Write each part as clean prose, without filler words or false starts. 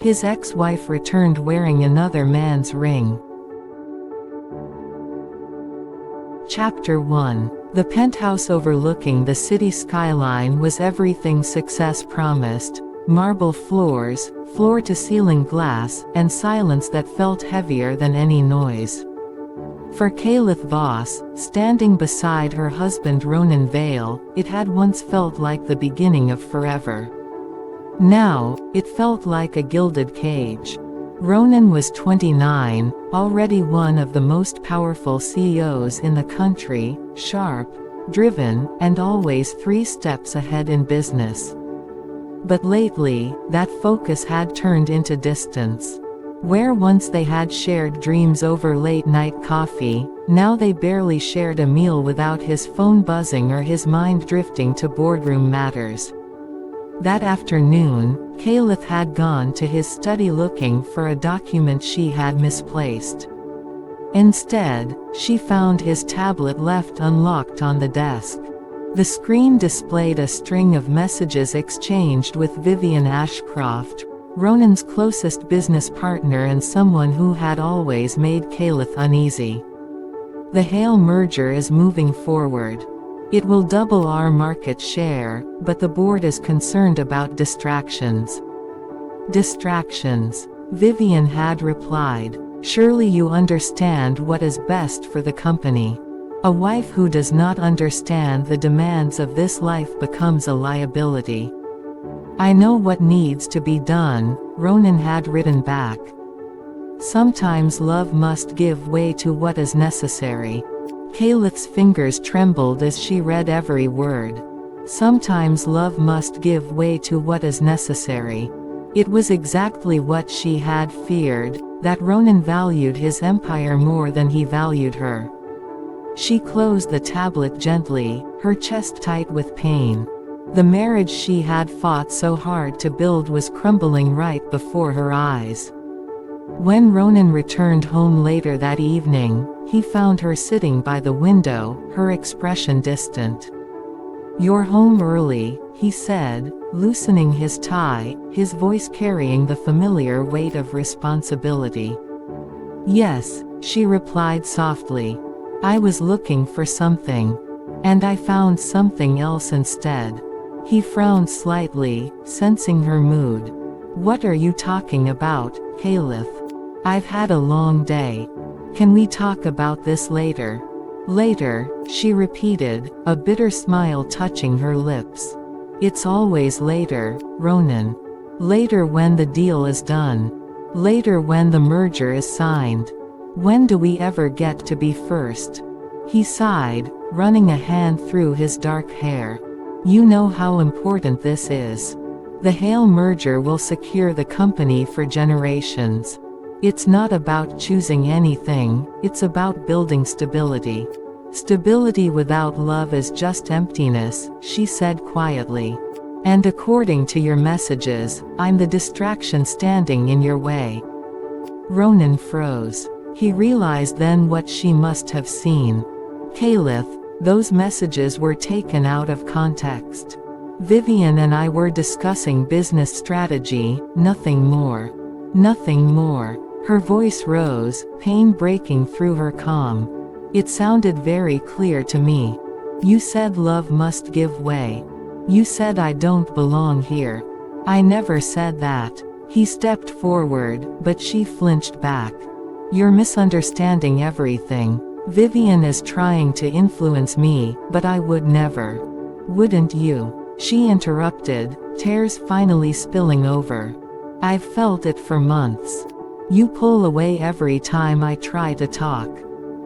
His ex-wife returned wearing another man's ring. Chapter 1. The penthouse overlooking the city skyline was everything success promised: marble floors, floor-to-ceiling glass, and silence that felt heavier than any noise. For Caliph Voss, standing beside her husband Ronan Vale, it had once felt like the beginning of forever. Now, it felt like a gilded cage. Ronan was 29, already one of the most powerful CEOs in the country, sharp, driven, and always 3 steps ahead in business. But lately, that focus had turned into distance. Where once they had shared dreams over late-night coffee, now they barely shared a meal without his phone buzzing or his mind drifting to boardroom matters. That afternoon, Caliph had gone to his study looking for a document she had misplaced. Instead, she found his tablet left unlocked on the desk. The screen displayed a string of messages exchanged with Vivian Ashcroft, Ronan's closest business partner and someone who had always made Caliph uneasy. The Hale merger is moving forward. It will double our market share, but the board is concerned about distractions. Distractions, Vivian had replied. Surely you understand what is best for the company. A wife who does not understand the demands of this life becomes a liability. I know what needs to be done, Ronan had written back. Sometimes love must give way to what is necessary. Caliph's fingers trembled as she read every word. Sometimes love must give way to what is necessary. It was exactly what she had feared, that Ronan valued his empire more than he valued her. She closed the tablet gently, her chest tight with pain. The marriage she had fought so hard to build was crumbling right before her eyes. When Ronan returned home later that evening, he found her sitting by the window, her expression distant. "You're home early," he said, loosening his tie, his voice carrying the familiar weight of responsibility. "Yes," she replied softly. "I was looking for something. And I found something else instead." He frowned slightly, sensing her mood. "What are you talking about, Caliph? I've had a long day. Can we talk about this later?" "Later," she repeated, a bitter smile touching her lips. "It's always later, Ronan. Later when the deal is done. Later when the merger is signed. When do we ever get to be first?" He sighed, running a hand through his dark hair. "You know how important this is. The Hale merger will secure the company for generations. It's not about choosing anything, it's about building stability. Stability without love is just emptiness," she said quietly. "And according to your messages, I'm the distraction standing in your way." Ronan froze. He realized then what she must have seen. "Caliph, those messages were taken out of context. Vivian and I were discussing business strategy, nothing more. Nothing more." Her voice rose, pain breaking through her calm. "It sounded very clear to me. You said love must give way. You said I don't belong here. I never said that." He stepped forward, but she flinched back. "You're misunderstanding everything. Vivian is trying to influence me, but I would never." "Wouldn't you?" she interrupted, tears finally spilling over. "I've felt it for months. You pull away every time I try to talk.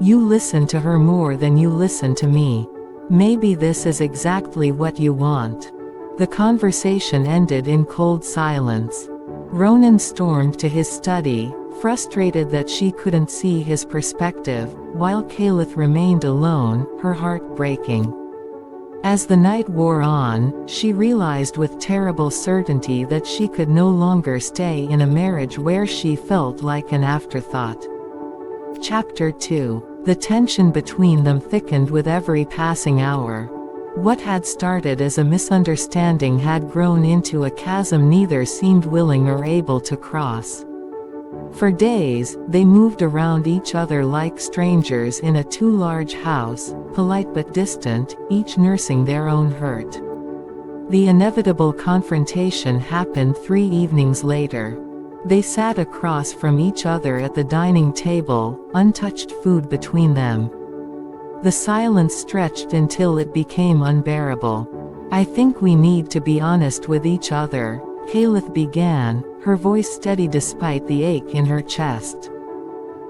You listen to her more than you listen to me. Maybe this is exactly what you want." The conversation ended in cold silence. Ronan stormed to his study, frustrated that she couldn't see his perspective, while Caliph remained alone, her heart breaking. As the night wore on, she realized with terrible certainty that she could no longer stay in a marriage where she felt like an afterthought. Chapter 2. The tension between them thickened with every passing hour. What had started as a misunderstanding had grown into a chasm neither seemed willing or able to cross. For days, they moved around each other like strangers in a too large house, polite but distant, each nursing their own hurt. The inevitable confrontation happened 3 evenings later. They sat across from each other at the dining table, untouched food between them. The silence stretched until it became unbearable. "I think we need to be honest with each other," Kayla began, her voice steady despite the ache in her chest.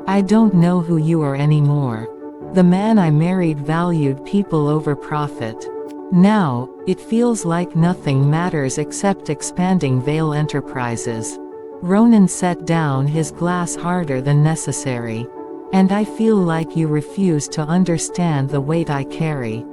"I don't know who you are anymore. The man I married valued people over profit. Now, it feels like nothing matters except expanding Vale Enterprises." Ronan set down his glass harder than necessary. "And I feel like you refuse to understand the weight I carry.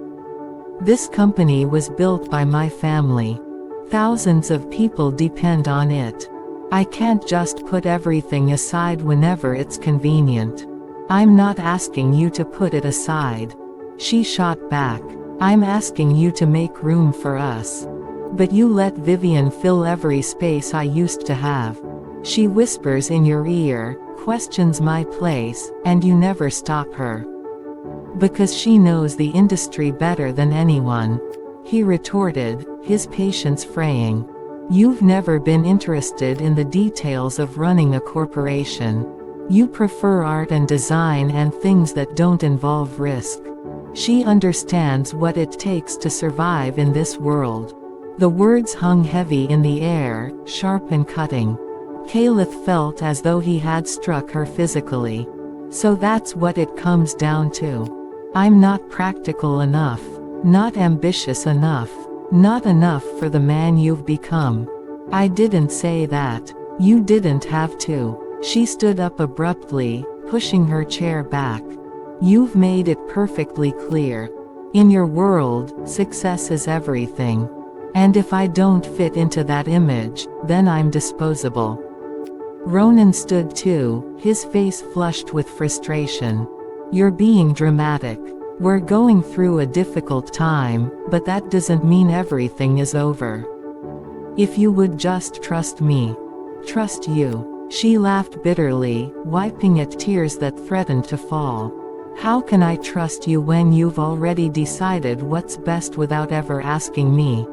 This company was built by my family. Thousands of people depend on it. I can't just put everything aside whenever it's convenient." "I'm not asking you to put it aside," she shot back. "I'm asking you to make room for us. But you let Vivian fill every space I used to have. She whispers in your ear, questions my place, and you never stop her. Because she knows the industry better than anyone," he retorted, his patience fraying. "You've never been interested in the details of running a corporation. You prefer art and design and things that don't involve risk. She understands what it takes to survive in this world." The words hung heavy in the air, sharp and cutting. Caliph felt as though he had struck her physically. "So that's what it comes down to. I'm not practical enough. Not ambitious enough. Not enough for the man you've become." "I didn't say that. You didn't have to." She stood up abruptly, pushing her chair back. "You've made it perfectly clear. In your world, success is everything. And if I don't fit into that image, then I'm disposable." Ronan stood too, his face flushed with frustration. "You're being dramatic. We're going through a difficult time, but that doesn't mean everything is over. If you would just trust me." "Trust you?" She laughed bitterly, wiping at tears that threatened to fall. "How can I trust you when you've already decided what's best without ever asking me?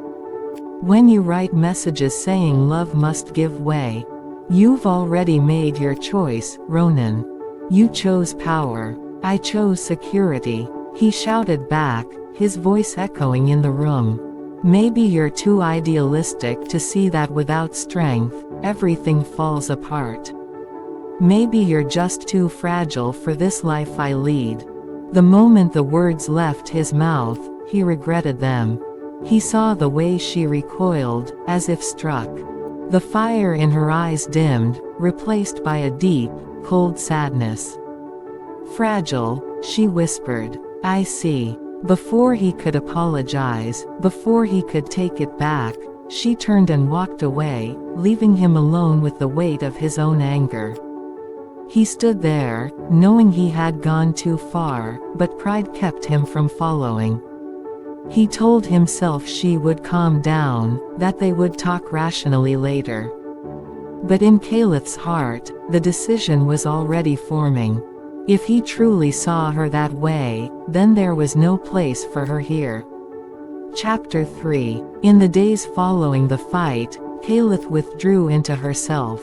When you write messages saying love must give way, you've already made your choice, Ronan. You chose power. I chose security," he shouted back, his voice echoing in the room. "Maybe you're too idealistic to see that without strength, everything falls apart. Maybe you're just too fragile for this life I lead." The moment the words left his mouth, he regretted them. He saw the way she recoiled, as if struck. The fire in her eyes dimmed, replaced by a deep, cold sadness. "Fragile," she whispered. "I see." Before he could apologize, before he could take it back, she turned and walked away, leaving him alone with the weight of his own anger. He stood there, knowing he had gone too far, but pride kept him from following. He told himself she would calm down, that they would talk rationally later. But in Caliph's heart, the decision was already forming. If he truly saw her that way, then there was no place for her here. Chapter 3. In the days following the fight, Caliph withdrew into herself.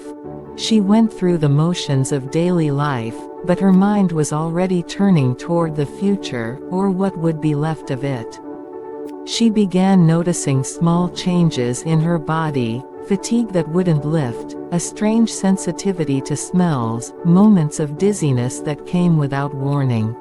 She went through the motions of daily life, but her mind was already turning toward the future, or what would be left of it. She began noticing small changes in her body, fatigue that wouldn't lift, a strange sensitivity to smells, moments of dizziness that came without warning.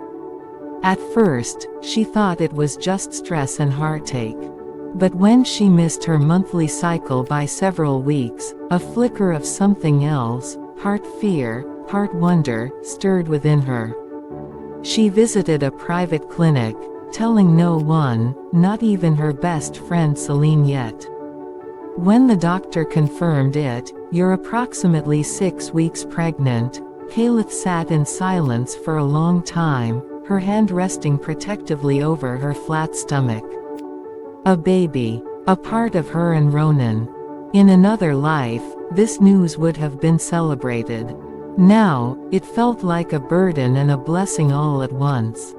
At first, she thought it was just stress and heartache. But when she missed her monthly cycle by several weeks, a flicker of something else, part fear, part wonder, stirred within her. She visited a private clinic, telling no one, not even her best friend Celine yet. When the doctor confirmed it, "You're approximately 6 weeks pregnant," Caliph sat in silence for a long time, her hand resting protectively over her flat stomach. A baby. A part of her and Ronan. In another life, this news would have been celebrated. Now, it felt like a burden and a blessing all at once.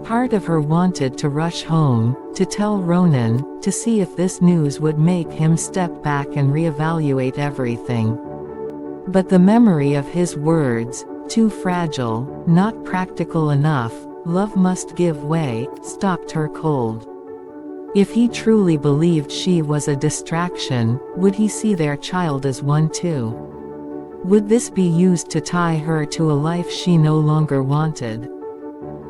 Part of her wanted to rush home, to tell Ronan, to see if this news would make him step back and reevaluate everything. But the memory of his words, "Too fragile, not practical enough, love must give way," stopped her cold. If he truly believed she was a distraction, would he see their child as one too? Would this be used to tie her to a life she no longer wanted?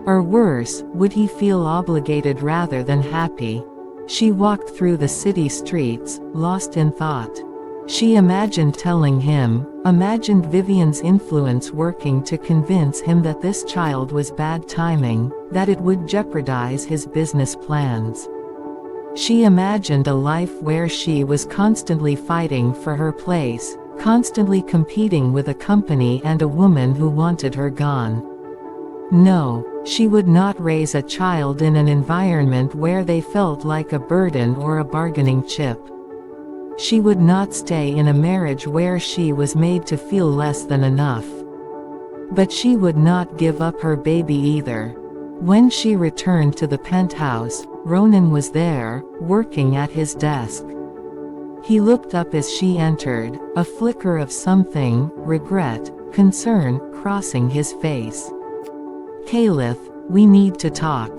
Or worse, would he feel obligated rather than happy? She walked through the city streets, lost in thought. She imagined telling him, imagined Vivian's influence working to convince him that this child was bad timing, that it would jeopardize his business plans. She imagined a life where she was constantly fighting for her place, constantly competing with a company and a woman who wanted her gone. No, she would not raise a child in an environment where they felt like a burden or a bargaining chip. She would not stay in a marriage where she was made to feel less than enough. But she would not give up her baby either. When she returned to the penthouse, Ronan was there, working at his desk. He looked up as she entered, a flicker of something, regret, concern, crossing his face. "Caliph, we need to talk.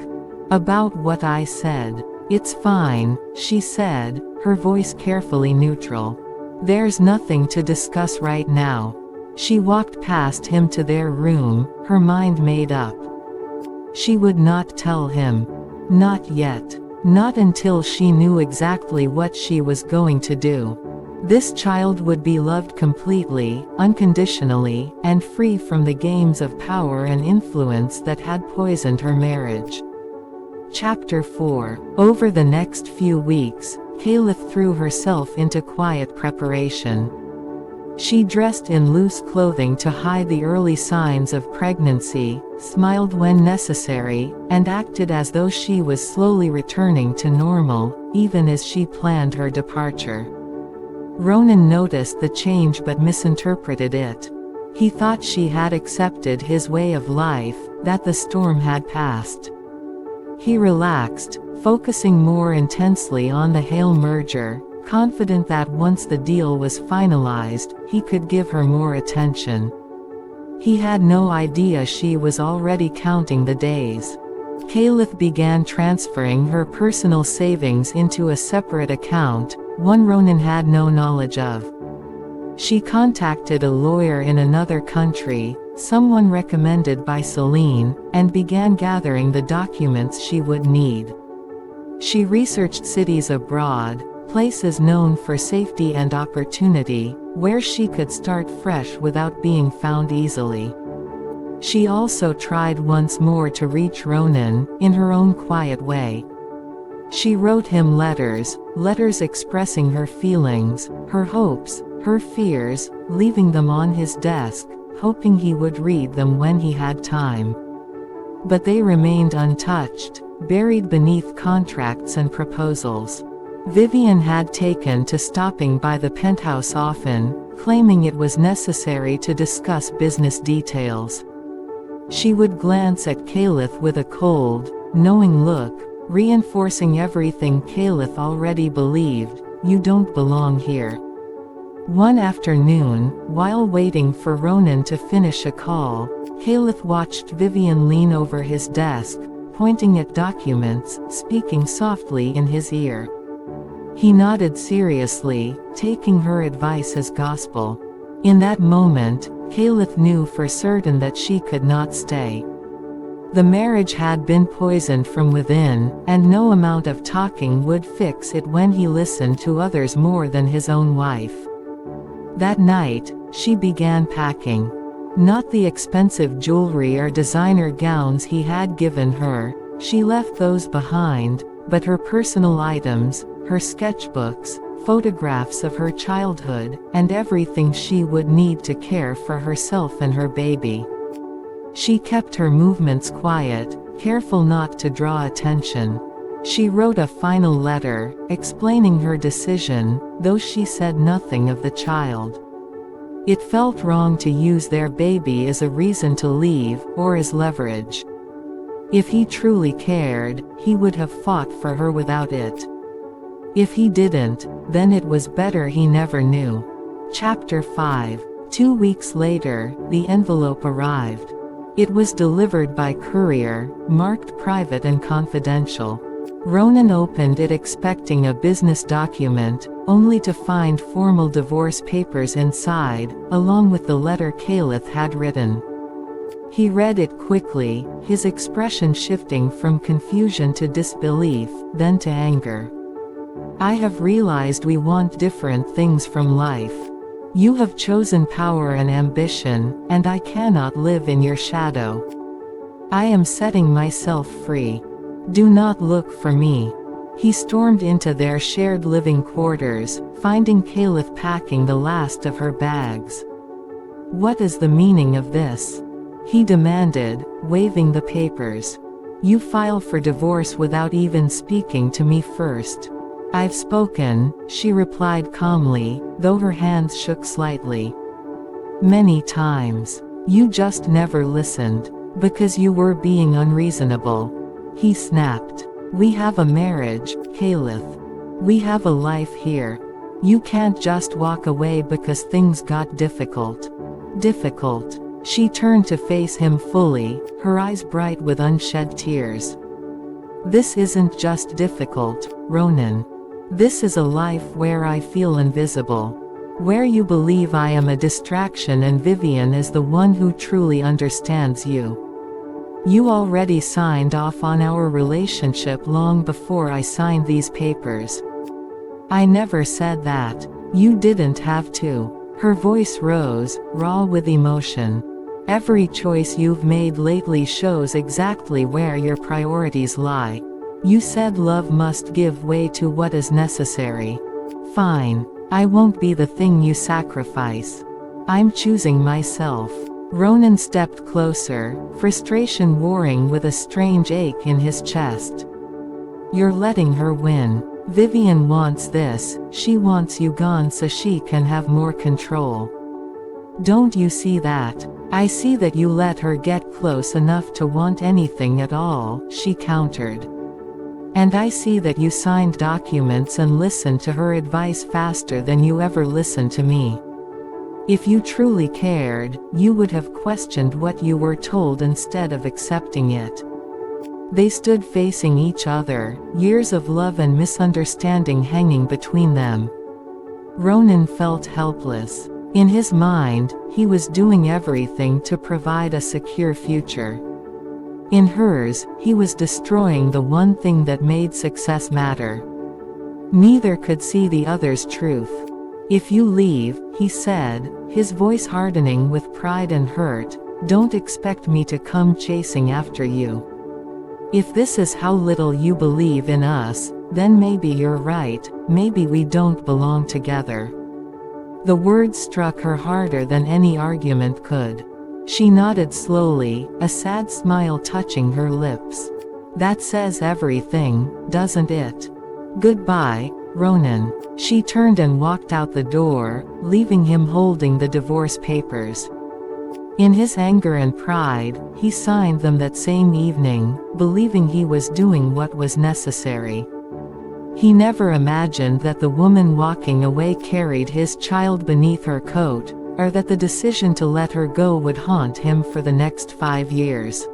About what I said." "It's fine," she said, her voice carefully neutral. "There's nothing to discuss right now." She walked past him to their room, her mind made up. She would not tell him. Not yet. Not until she knew exactly what she was going to do. This child would be loved completely, unconditionally, and free from the games of power and influence that had poisoned her marriage. Chapter 4. Over the next few weeks, Caliph threw herself into quiet preparation. She dressed in loose clothing to hide the early signs of pregnancy, smiled when necessary, and acted as though she was slowly returning to normal, even as she planned her departure. Ronan noticed the change but misinterpreted it. He thought she had accepted his way of life, that the storm had passed. He relaxed, focusing more intensely on the Hale merger, confident that once the deal was finalized, he could give her more attention. He had no idea she was already counting the days. Caliph began transferring her personal savings into a separate account, one Ronan had no knowledge of. She contacted a lawyer in another country, someone recommended by Celine, and began gathering the documents she would need. She researched cities abroad, places known for safety and opportunity, where she could start fresh without being found easily. She also tried once more to reach Ronan, in her own quiet way. She wrote him letters expressing her feelings, her hopes, her fears, leaving them on his desk, hoping he would read them when he had time. But they remained untouched, buried beneath contracts and proposals. Vivian had taken to stopping by the penthouse often, claiming it was necessary to discuss business details. She would glance at Caliph with a cold, knowing look, reinforcing everything Caliph already believed: "You don't belong here." One afternoon, while waiting for Ronan to finish a call, Caliph watched Vivian lean over his desk, pointing at documents, speaking softly in his ear. He nodded seriously, taking her advice as gospel. In that moment, Caliph knew for certain that she could not stay. The marriage had been poisoned from within, and no amount of talking would fix it when he listened to others more than his own wife. That night, she began packing. Not the expensive jewelry or designer gowns he had given her, she left those behind, but her personal items, her sketchbooks, photographs of her childhood, and everything she would need to care for herself and her baby. She kept her movements quiet, careful not to draw attention. She wrote a final letter, explaining her decision, though she said nothing of the child. It felt wrong to use their baby as a reason to leave, or as leverage. If he truly cared, he would have fought for her without it. If he didn't, then it was better he never knew. Chapter 5. 2 weeks later, the envelope arrived. It was delivered by courier, marked private and confidential. Ronan opened it expecting a business document, only to find formal divorce papers inside, along with the letter Caliph had written. He read it quickly, his expression shifting from confusion to disbelief, then to anger. "I have realized we want different things from life. You have chosen power and ambition, and I cannot live in your shadow. I am setting myself free. Do not look for me." He stormed into their shared living quarters, finding Caliph packing the last of her bags. "What is the meaning of this?" he demanded, waving the papers. "You file for divorce without even speaking to me first." "I've spoken," she replied calmly, though her hands shook slightly. "Many times. You just never listened. Because you were being unreasonable." He snapped. "We have a marriage, Caliph. We have a life here. You can't just walk away because things got difficult." "Difficult?" She turned to face him fully, her eyes bright with unshed tears. "This isn't just difficult, Ronan. This is a life where I feel invisible. Where you believe I am a distraction and Vivian is the one who truly understands you. You already signed off on our relationship long before I signed these papers." "I never said that. You didn't have to." Her voice rose, raw with emotion. "Every choice you've made lately shows exactly where your priorities lie. You said love must give way to what is necessary. Fine. I won't be the thing you sacrifice. I'm choosing myself." Ronan stepped closer, frustration warring with a strange ache in his chest. "You're letting her win. Vivian wants this, she wants you gone so she can have more control. Don't you see that?" "I see that you let her get close enough to want anything at all," she countered. "And I see that you signed documents and listened to her advice faster than you ever listened to me. If you truly cared, you would have questioned what you were told instead of accepting it." They stood facing each other, years of love and misunderstanding hanging between them. Ronan felt helpless. In his mind, he was doing everything to provide a secure future. In hers, he was destroying the one thing that made success matter. Neither could see the other's truth. "If you leave," he said, his voice hardening with pride and hurt, "don't expect me to come chasing after you. If this is how little you believe in us, then maybe you're right, maybe we don't belong together." The words struck her harder than any argument could. She nodded slowly, a sad smile touching her lips. "That says everything, doesn't it? Goodbye, Ronan." She turned and walked out the door, leaving him holding the divorce papers. In his anger and pride, he signed them that same evening, believing he was doing what was necessary. He never imagined that the woman walking away carried his child beneath her coat, or that the decision to let her go would haunt him for the next 5 years.